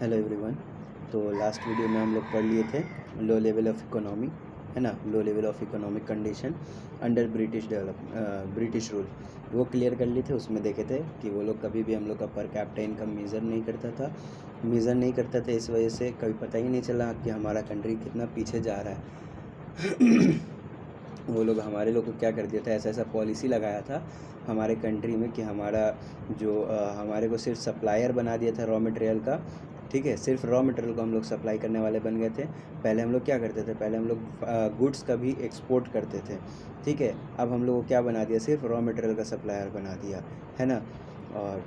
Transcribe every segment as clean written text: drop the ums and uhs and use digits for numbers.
Hello everyone. तो last video में हम लोग पढ़ लिए थे लो लेवल ऑफ इकोनॉमी, है ना। Low level of economic condition under British rule, वो क्लियर कर लिए थे। उसमें देखे थे कि वो लोग कभी भी हम लोग का पर कैपिटा इनकम मेज़र नहीं करता था। इस वजह से कभी पता ही नहीं चला कि हमारा कंट्री कितना पीछे जा रहा है। वो लोग हमारे लोग को क्या कर दिया था, ऐसा ऐसा पॉलिसी लगाया था हमारे कंट्री में कि हमारे को सिर्फ सप्लायर बना दिया था रॉ मटेरियल का। ठीक है, सिर्फ रॉ मटेरियल को हम लोग सप्लाई करने वाले बन गए थे। पहले हम लोग क्या करते थे, पहले हम लोग गुड्स का भी एक्सपोर्ट करते थे। ठीक है, अब हम लोग को क्या बना दिया, सिर्फ रॉ मटेरियल का सप्लायर बना दिया, है ना। और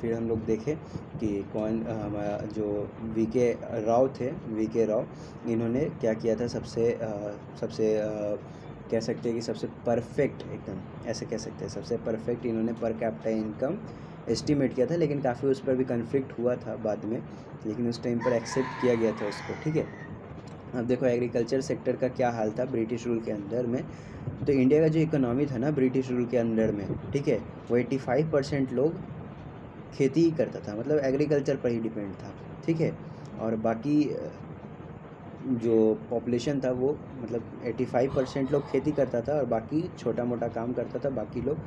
फिर हम लोग देखे कि कौन हमारा जो वी के राव, इन्होंने क्या किया था, सबसे कह सकते हैं कि सबसे परफेक्ट, एकदम ऐसे कह सकते हैं सबसे परफेक्ट इन्होंने पर कैपिटा इनकम एस्टिमेट किया था। लेकिन काफ़ी उस पर भी कन्फ्लिक्ट हुआ था बाद में, लेकिन उस टाइम पर एक्सेप्ट किया गया था उसको। ठीक है, अब देखो एग्रीकल्चर सेक्टर का क्या हाल था ब्रिटिश रूल के अंदर में। तो इंडिया का जो इकोनॉमी था ना ब्रिटिश रूल के अंडर में, ठीक है, वो 85% लोग खेती ही करता था, मतलब एग्रीकल्चर पर ही डिपेंड था। ठीक है, और बाकी जो पॉपुलेशन था वो मतलब 85% लोग खेती करता था और बाकी छोटा मोटा काम करता था बाकी लोग।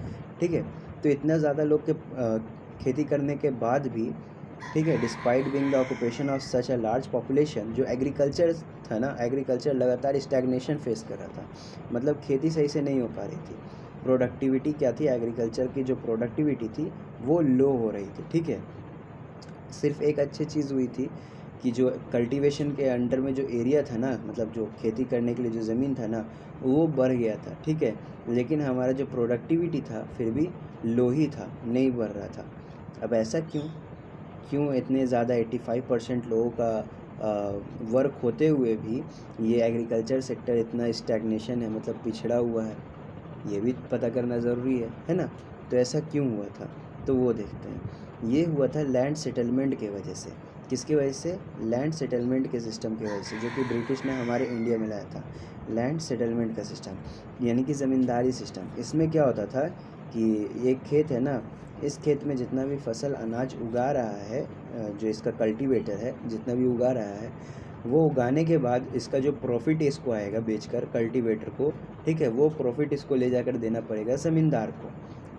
ठीक है, तो इतना ज़्यादा लोग के खेती करने के बाद भी, ठीक है, despite being the occupation of such a large population, जो एग्रीकल्चर था ना, एग्रीकल्चर लगातार स्टैग्नेशन फेस कर रहा था। मतलब खेती सही से नहीं हो पा रही थी। प्रोडक्टिविटी क्या थी, एग्रीकल्चर की जो प्रोडक्टिविटी थी वो लो हो रही थी। ठीक है, सिर्फ एक अच्छी चीज़ हुई थी कि जो कल्टीवेशन के अंडर में जो एरिया था ना, मतलब जो खेती करने के लिए जो ज़मीन था ना, वो बढ़ गया था। ठीक है, लेकिन हमारा जो प्रोडक्टिविटी था फिर भी लो ही था, नहीं बढ़ रहा था। अब ऐसा क्यों इतने ज़्यादा 85% लोगों का वर्क होते हुए भी ये एग्रीकल्चर सेक्टर इतना स्टैग्नेशन है, मतलब पिछड़ा हुआ है, ये भी पता करना ज़रूरी है ना। तो ऐसा क्यों हुआ था, तो वो देखते हैं। ये हुआ था लैंड सेटलमेंट के वजह से। किसकी वजह से, लैंड सेटलमेंट के सिस्टम की वजह से, जो कि ब्रिटिश ने हमारे इंडिया में लाया था। लैंड सेटलमेंट का सिस्टम यानी कि ज़मींदारी सिस्टम। इसमें क्या होता था कि एक खेत है ना, इस खेत में जितना भी फसल अनाज उगा रहा है, जो इसका कल्टीवेटर है जितना भी उगा रहा है, वो उगाने के बाद इसका जो प्रॉफिट इसको आएगा बेचकर कल्टीवेटर को, ठीक है, वो प्रॉफिट इसको ले जाकर देना पड़ेगा ज़मींदार को।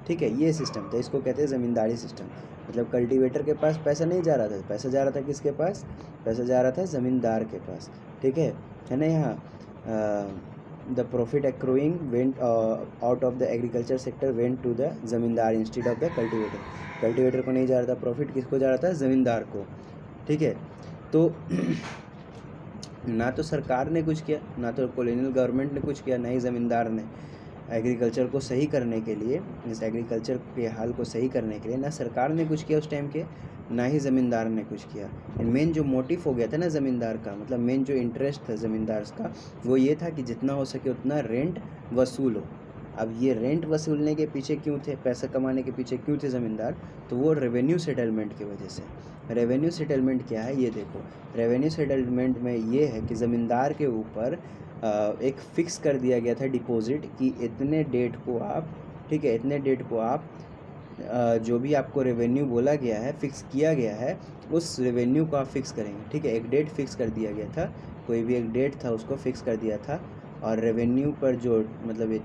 ठीक है, ये सिस्टम था, इसको कहते हैं ज़मींदारी सिस्टम। मतलब कल्टीवेटर के पास पैसा नहीं जा रहा था, पैसा जा रहा था किसके पास, पैसा जा रहा था ज़मींदार के पास। ठीक है ना। यहाँ the profit accruing went out of the agriculture sector went to the zamindar instead of the cultivator को नहीं जा रहा था प्रॉफिट, किसको जा रहा था, ज़मींदार को। ठीक है, तो ना तो सरकार ने कुछ किया, ना तो कॉलोनियल गवर्नमेंट ने कुछ किया, ना ही ज़मींदार ने। एग्रीकल्चर को सही करने के लिए, इस एग्रीकल्चर के हाल को सही करने के लिए ना सरकार ने कुछ किया उस टाइम के, ना ही ज़मींदार ने कुछ किया। मेन जो मोटिव हो गया था ना ज़मींदार का, मतलब मेन जो इंटरेस्ट था ज़मींदार का, वो ये था कि जितना हो सके उतना रेंट वसूल हो। अब ये रेंट वसूलने के पीछे क्यों थे, पैसा कमाने के पीछे क्यों थे ज़मींदार, तो वो रेवेन्यू सेटलमेंट की वजह से। रेवेन्यू सेटलमेंट क्या है, ये देखो। रेवेन्यू सेटलमेंट में ये है कि ज़मींदार के ऊपर एक फ़िक्स कर दिया गया था डिपॉज़िट कि इतने डेट को आप, ठीक है, इतने डेट को आप जो भी आपको रेवेन्यू बोला गया है, फ़िक्स किया गया है, उस रेवेन्यू को आप फ़िक्स करेंगे। ठीक है, एक डेट फ़िक्स कर दिया गया था, कोई भी एक डेट था उसको फ़िक्स कर दिया था। और रेवेन्यू पर जो मतलब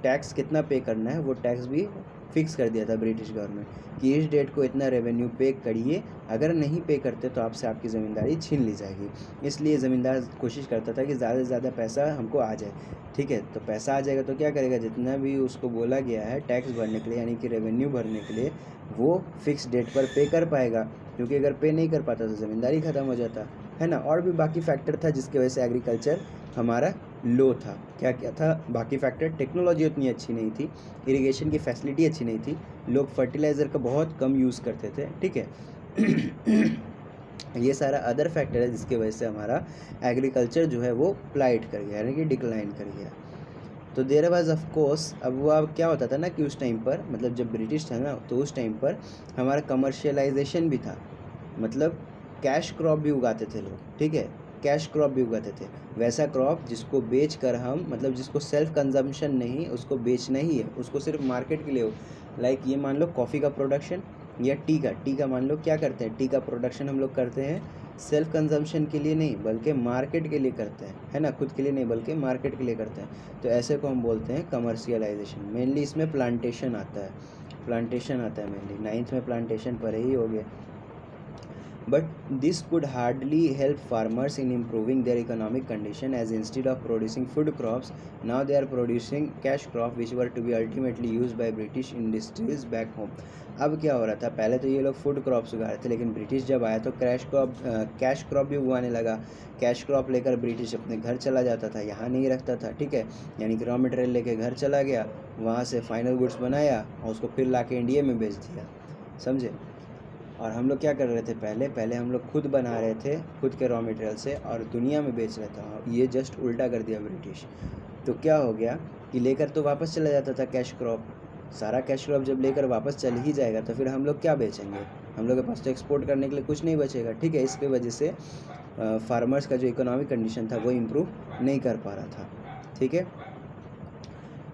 टैक्स कितना पे करना है वो टैक्स भी फ़िक्स कर दिया था ब्रिटिश गवर्नमेंट कि इस डेट को इतना रेवेन्यू पे करिए, अगर नहीं पे करते तो आपसे आपकी ज़मींदारी छीन ली जाएगी। इसलिए ज़मींदार कोशिश करता था कि ज़्यादा से ज़्यादा पैसा हमको आ जाए। ठीक है, तो पैसा आ जाएगा तो क्या करेगा, जितना भी उसको बोला गया है टैक्स भरने के लिए यानी कि रेवेन्यू भरने के लिए, वो फिक्स डेट पर पे कर पाएगा। क्योंकि अगर पे नहीं कर पाता तो ज़मींदारी ख़त्म हो जाता, है ना। और भी बाकी फैक्टर था जिसकी वजह से एग्रीकल्चर हमारा लो था। क्या क्या था बाकी फैक्टर, टेक्नोलॉजी उतनी अच्छी नहीं थी, इरिगेशन की फैसिलिटी अच्छी नहीं थी, लोग फर्टिलाइज़र का बहुत कम यूज़ करते थे। ठीक है। ये सारा अदर फैक्टर है जिसकी वजह से हमारा एग्रीकल्चर जो है वो प्लाइट कर गया, यानी कि डिक्लाइन कर गया। तो देयर वाज ऑफ कोर्स, अब वो अब क्या होता था ना कि उस टाइम पर, मतलब जब ब्रिटिश था ना, तो उस टाइम पर हमारा कमर्शियलाइजेशन भी था। मतलब कैश क्रॉप भी उगाते थे लोग। ठीक है, कैश क्रॉप भी उगाते थे, वैसा क्रॉप जिसको बेच कर हम, मतलब जिसको सेल्फ कंजम्पशन नहीं, उसको बेचना ही है, उसको सिर्फ मार्केट के लिए हो। लाइक ये मान लो कॉफ़ी का प्रोडक्शन, या टी का मान लो क्या करते हैं, टी का प्रोडक्शन हम लोग करते हैं सेल्फ कंजम्पशन के लिए नहीं बल्कि मार्केट के लिए करते हैं, है ना, खुद के लिए नहीं बल्कि मार्केट के लिए करते हैं। तो ऐसे को हम बोलते हैं कमर्शियलाइजेशन। मेनली इसमें प्लांटेशन आता है, मेनली 9th में प्लांटेशन पर ही हो गया। But this could hardly help farmers in improving their economic condition, as instead of producing food crops, now they are producing cash crop which were to be ultimately used by British industries back home। अब क्या हो रहा था, पहले तो ये लोग food crops उगा रहे थे, लेकिन ब्रिटिश जब आया तो कैश क्रॉप भी उगाने लगा। कैश क्रॉप लेकर ब्रिटिश अपने घर चला जाता था, यहाँ नहीं रखता था, ठीक है, यानी कि रॉ मटेरियल लेके घर चला गया, वहाँ से फाइनल गुड्स बनाया और उसको फिर ला के इंडिया में बेच दिया, समझे। और हम लोग क्या कर रहे थे, पहले हम लोग खुद बना रहे थे खुद के रॉ मटेरियल से और दुनिया में बेच रहे थे। ये जस्ट उल्टा कर दिया ब्रिटिश। तो क्या हो गया कि लेकर तो वापस चला जाता था कैश क्रॉप, सारा कैश क्रॉप जब लेकर वापस चल ही जाएगा तो फिर हम लोग क्या बेचेंगे, हम लोग के पास तो एक्सपोर्ट करने के लिए कुछ नहीं बचेगा, ठीक है। इसकी वजह से फार्मर्स का जो इकोनॉमिक कंडीशन था वो इम्प्रूव नहीं कर पा रहा था, ठीक है।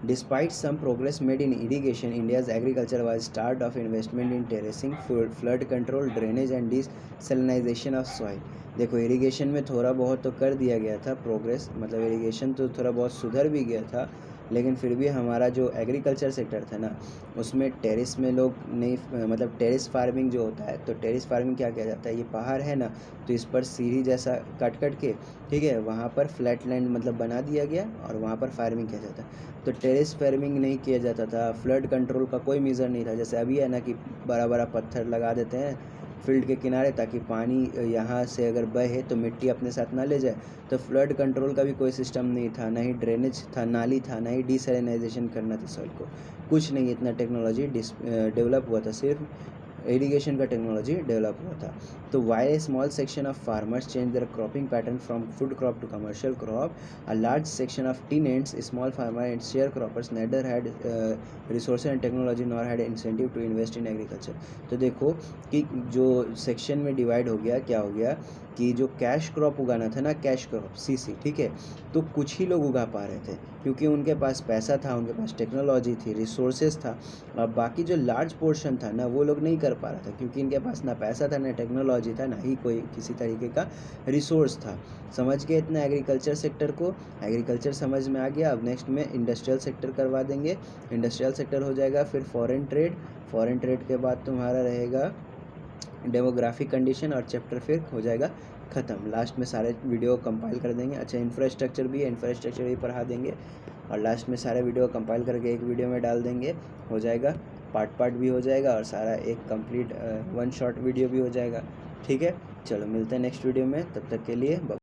Despite some progress made in irrigation, India's agriculture was starved of investment in terracing, flood control, drainage and desalination of soil। देखो इरिगेशन में थोड़ा बहुत तो कर दिया गया था प्रोग्रेस, मतलब इरिगेशन तो थोड़ा बहुत सुधर भी गया था, लेकिन फिर भी हमारा जो एग्रीकल्चर सेक्टर था ना उसमें टेरिस में लोग नहीं, मतलब टेरिस फार्मिंग जो होता है, तो टेरिस फार्मिंग क्या किया जाता है, ये पहाड़ है ना तो इस पर सीढ़ी जैसा कट के, ठीक है, वहाँ पर फ्लैट लैंड मतलब बना दिया गया और वहाँ पर फार्मिंग किया जाता है। तो टेरेस फार्मिंग नहीं किया जाता था, फ्लड कंट्रोल का कोई मेजर नहीं था। जैसे अभी है ना कि बड़ा बड़ा पत्थर लगा देते हैं फील्ड के किनारे ताकि पानी यहाँ से अगर बहे तो मिट्टी अपने साथ ना ले जाए। तो फ्लड कंट्रोल का भी कोई सिस्टम नहीं था, ना ही ड्रेनेज था, नाली था, ना ही डिसैलिनाइजेशन करना था सॉइल को, कुछ नहीं, इतना टेक्नोलॉजी डेवलप हुआ था, सिर्फ इरिगेशन का टेक्नोलॉजी डेवलप हुआ था। तो why a small section of farmers change their cropping pattern from food crop to commercial crop, a large section of tenants small farmer and share croppers neither had resources and technology nor had incentive to invest in agriculture. तो देखो कि जो section में divide हो गया, क्या हो गया कि जो कैश क्रॉप उगाना था ना, कैश क्रॉप सीसी, ठीक है, तो कुछ ही लोग उगा पा रहे थे क्योंकि उनके पास पैसा था, उनके पास टेक्नोलॉजी थी, रिसोर्सेज था। और बाकी जो लार्ज पोर्शन था ना वो लोग नहीं कर पा रहा था क्योंकि इनके पास ना पैसा था, ना टेक्नोलॉजी था, ना ही कोई किसी तरीके का रिसोर्स था। समझ गए इतना एग्रीकल्चर सेक्टर को, एग्रीकल्चर समझ में आ गया। अब नेक्स्ट में इंडस्ट्रियल सेक्टर करवा देंगे, इंडस्ट्रियल सेक्टर हो जाएगा, फिर फॉरेन ट्रेड, फॉरेन ट्रेड के बाद तुम्हारा रहेगा डेमोग्राफिक कंडीशन और चैप्टर फिर हो जाएगा ख़त्म। लास्ट में सारे वीडियो कंपाइल कर देंगे। अच्छा इंफ्रास्ट्रक्चर भी है, इंफ्रास्ट्रक्चर भी पढ़ा देंगे और लास्ट में सारे वीडियो कंपाइल करके एक वीडियो में डाल देंगे, हो जाएगा, पार्ट भी हो जाएगा और सारा एक कंप्लीट वन शॉट वीडियो भी हो जाएगा, ठीक है। चलो मिलते हैं नेक्स्ट वीडियो में, तब तक के लिए बाय।